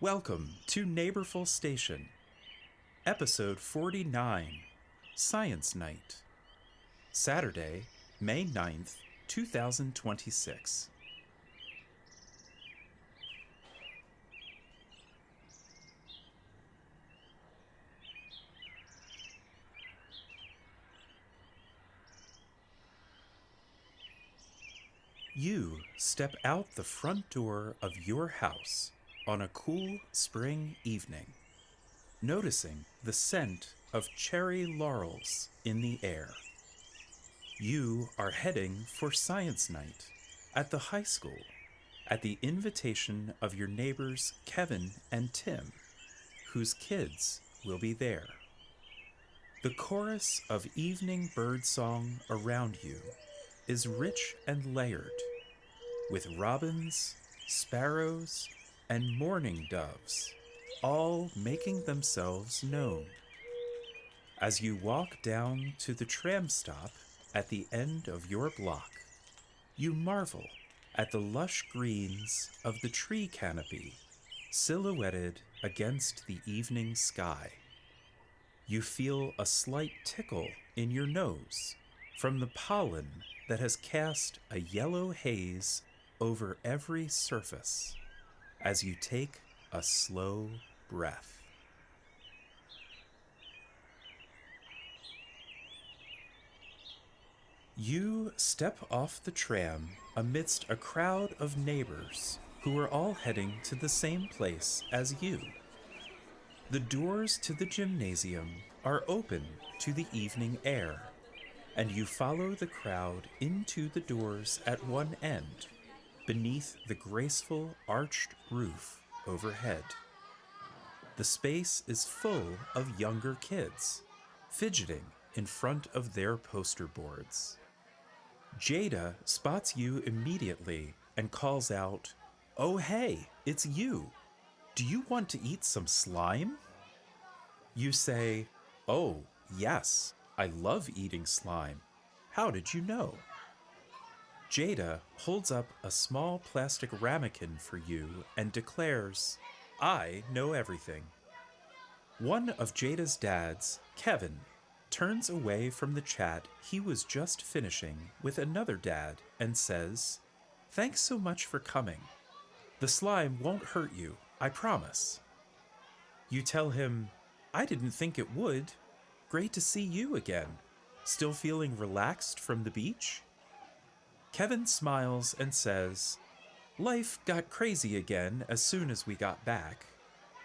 Welcome to Neighborful Station, Episode 49, Science Night, Saturday, May 9th, 2026. You step out the front door of your house on a cool spring evening, noticing the scent of cherry laurels in the air. You are heading for Science Night at the high school at the invitation of your neighbors Kevin and Tim, whose kids will be there. The chorus of evening birdsong around you is rich and layered, with robins, sparrows, and mourning doves all making themselves known. As you walk down to the tram stop at the end of your block, you marvel at the lush greens of the tree canopy silhouetted against the evening sky. You feel a slight tickle in your nose from the pollen that has cast a yellow haze over every surface as you take a slow breath. You step off the tram amidst a crowd of neighbors who are all heading to the same place as you. The doors to the gymnasium are open to the evening air, and you follow the crowd into the doors at one end, beneath the graceful arched roof overhead. The space is full of younger kids, fidgeting in front of their poster boards. Jada spots you immediately and calls out, "Oh hey, it's you. Do you want to eat some slime?" You say, "Oh, yes, I love eating slime. How did you know?" Jada holds up a small plastic ramekin for you and declares, "I know everything." One of Jada's dads, Kevin, turns away from the chat he was just finishing with another dad and says, "Thanks so much for coming. The slime won't hurt you, I promise." You tell him, "I didn't think it would. Great to see you again. Still feeling relaxed from the beach?" Kevin smiles and says, "Life got crazy again as soon as we got back,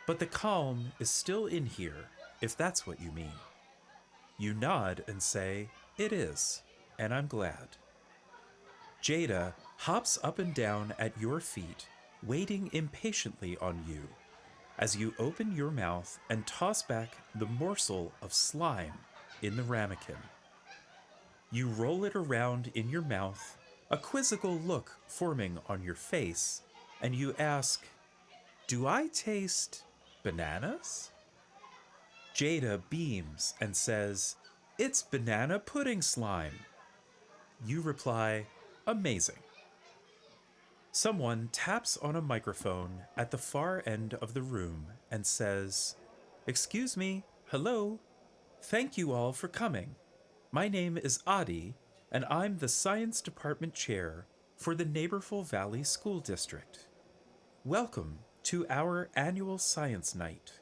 but the calm is still in here, if that's what you mean." You nod and say, "It is, and I'm glad." Jada hops up and down at your feet, waiting impatiently on you as you open your mouth and toss back the morsel of slime in the ramekin. You roll it around in your mouth, a quizzical look forming on your face, and you ask, "Do I taste bananas?" Jada beams and says, "It's banana pudding slime." You reply, "Amazing." Someone taps on a microphone at the far end of the room and says, "Excuse me, hello. Thank you all for coming. My name is Adi, and I'm the Science Department Chair for the Neighborful Valley School District. Welcome to our annual Science Night.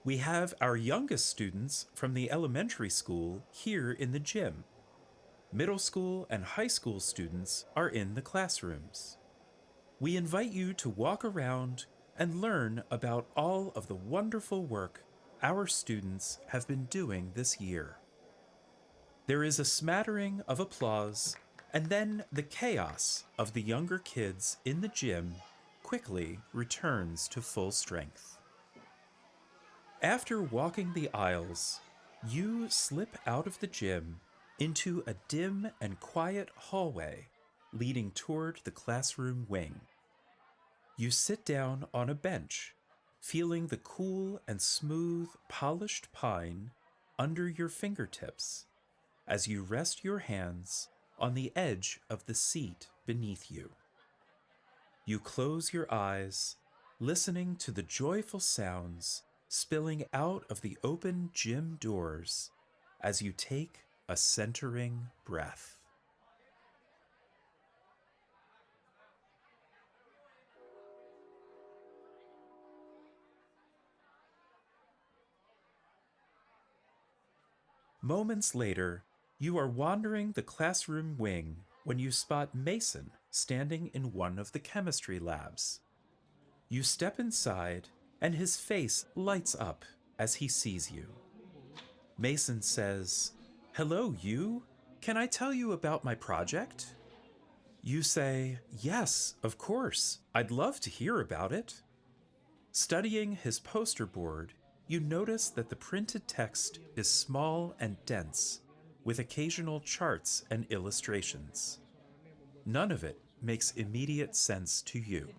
We have our youngest students from the elementary school here in the gym. Middle school and high school students are in the classrooms. We invite you to walk around and learn about all of the wonderful work our students have been doing this year." There is a smattering of applause, and then the chaos of the younger kids in the gym quickly returns to full strength. After walking the aisles, you slip out of the gym into a dim and quiet hallway leading toward the classroom wing. You sit down on a bench, feeling the cool and smooth, polished pine under your fingertips as you rest your hands on the edge of the seat beneath you. You close your eyes, listening to the joyful sounds spilling out of the open gym doors as you take a centering breath. Moments later, you are wandering the classroom wing when you spot Mason standing in one of the chemistry labs. You step inside, and his face lights up as he sees you. Mason says, "Hello, you. Can I tell you about my project?" You say, "Yes, of course. I'd love to hear about it." Studying his poster board, you notice that the printed text is small and dense, with occasional charts and illustrations. None of it makes immediate sense to you.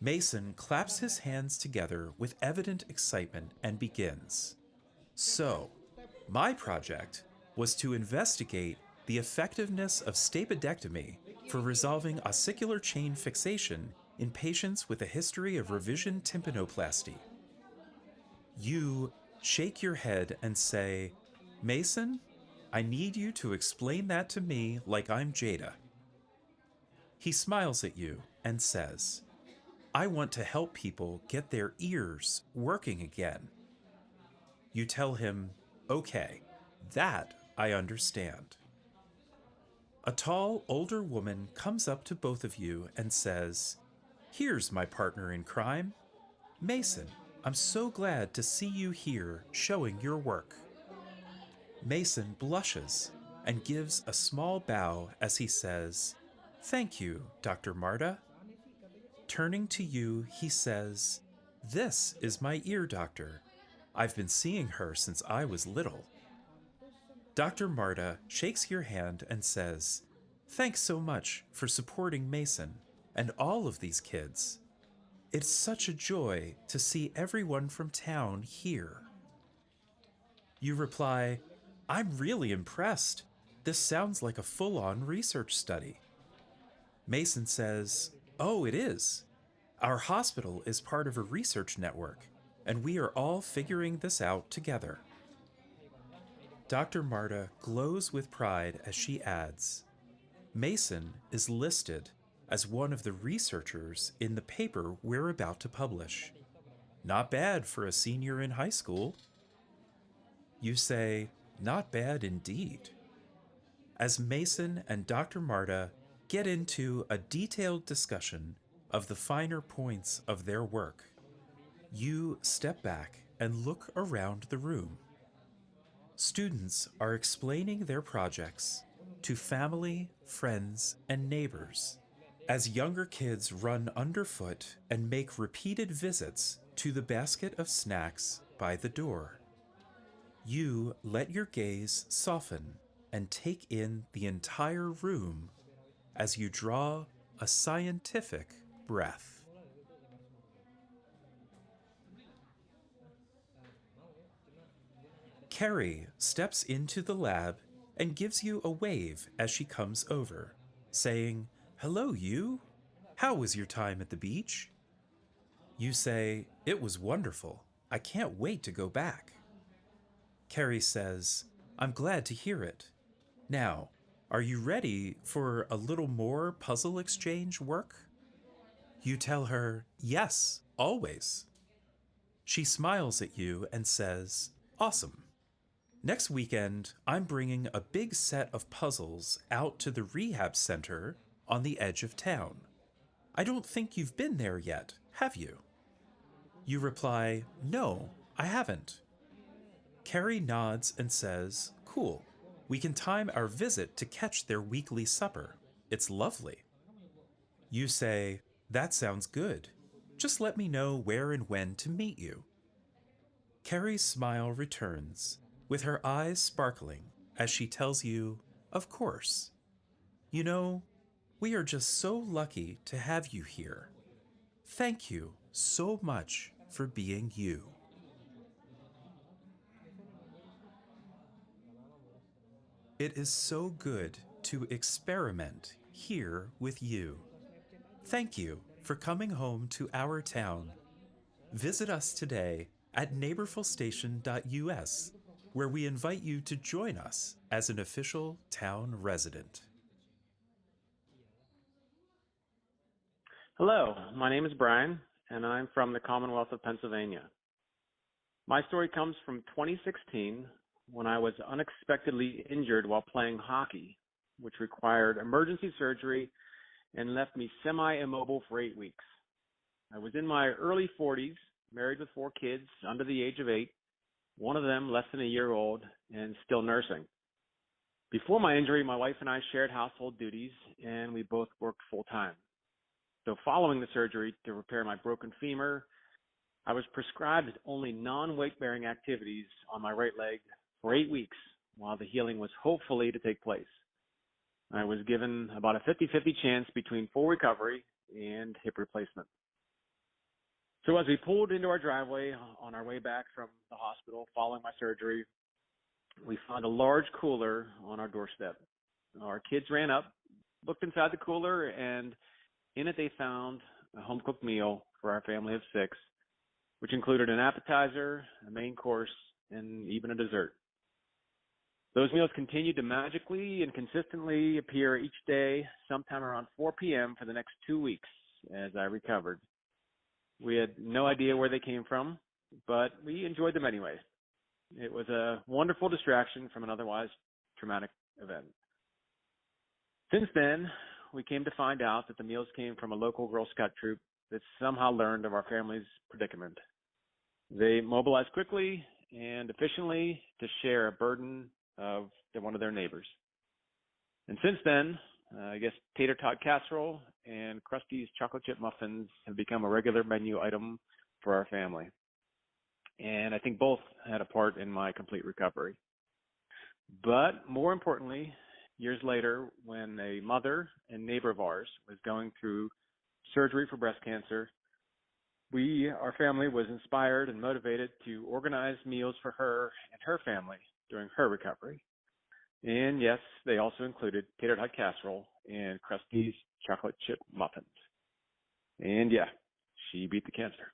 Mason claps his hands together with evident excitement and begins. So, my project was to investigate the effectiveness of stapedectomy for resolving ossicular chain fixation in patients with a history of revision tympanoplasty. You shake your head and say, "Mason, I need you to explain that to me like I'm Jada." He smiles at you and says, "I want to help people get their ears working again." You tell him, "Okay, that I understand." A tall, older woman comes up to both of you and says, "Here's my partner in crime. Mason, I'm so glad to see you here showing your work." Mason blushes and gives a small bow as he says, "Thank you, Dr. Marta." Turning to you, he says, "This is my ear doctor. I've been seeing her since I was little." Dr. Marta shakes your hand and says, "Thanks so much for supporting Mason and all of these kids. It's such a joy to see everyone from town here." You reply, "I'm really impressed. This sounds like a full-on research study." Mason says, "Oh, it is. Our hospital is part of a research network, and we are all figuring this out together." Dr. Marta glows with pride as she adds, "Mason is listed as one of the researchers in the paper we're about to publish. Not bad for a senior in high school." You say, "Not bad indeed." As Mason and Dr. Marta get into a detailed discussion of the finer points of their work, you step back and look around the room. Students are explaining their projects to family, friends, and neighbors as younger kids run underfoot and make repeated visits to the basket of snacks by the door. You let your gaze soften and take in the entire room as you draw a scientific breath. Carrie steps into the lab and gives you a wave as she comes over, saying, "Hello, you. How was your time at the beach?" You say, "It was wonderful. I can't wait to go back." Carrie says, "I'm glad to hear it. Now, are you ready for a little more puzzle exchange work?" You tell her, "Yes, always." She smiles at you and says, "Awesome. Next weekend, I'm bringing a big set of puzzles out to the rehab center on the edge of town. I don't think you've been there yet, have you?" You reply, "No, I haven't." Carrie nods and says, "Cool. We can time our visit to catch their weekly supper. It's lovely." You say, "That sounds good. Just let me know where and when to meet you." Carrie's smile returns, with her eyes sparkling as she tells you, "Of course. You know, we are just so lucky to have you here. Thank you so much for being you." It is so good to experiment here with you. Thank you for coming home to our town. Visit us today at neighborfulstation.us, where we invite you to join us as an official town resident. Hello, my name is Brian, and I'm from the Commonwealth of Pennsylvania. My story comes from 2016 when I was unexpectedly injured while playing hockey, which required emergency surgery and left me semi-immobile for 8 weeks. I was in my early 40s, married with 4 kids under the age of 8, one of them less than a year old and still nursing. Before my injury, my wife and I shared household duties, and we both worked full-time. So following the surgery to repair my broken femur, I was prescribed only non-weight-bearing activities on my right leg for 8 weeks while the healing was hopefully to take place. I was given about a 50-50 chance between full recovery and hip replacement. So as we pulled into our driveway on our way back from the hospital following my surgery, we found a large cooler on our doorstep. Our kids ran up, looked inside the cooler, and in it they found a home-cooked meal for our family of 6, which included an appetizer, a main course, and even a dessert. Those meals continued to magically and consistently appear each day, sometime around 4 p.m. for the next 2 weeks as I recovered. We had no idea where they came from, but we enjoyed them anyway. It was a wonderful distraction from an otherwise traumatic event. Since then, we came to find out that the meals came from a local Girl Scout troop that somehow learned of our family's predicament. They mobilized quickly and efficiently to share a burden of one of their neighbors. And since then, I guess tater tot casserole and Krusty's chocolate chip muffins have become a regular menu item for our family. And I think both had a part in my complete recovery. But more importantly, years later, when a mother and neighbor of ours was going through surgery for breast cancer, our family was inspired and motivated to organize meals for her and her family during her recovery. And yes, they also included tater tot casserole and Krusty's chocolate chip muffins. And yeah, she beat the cancer.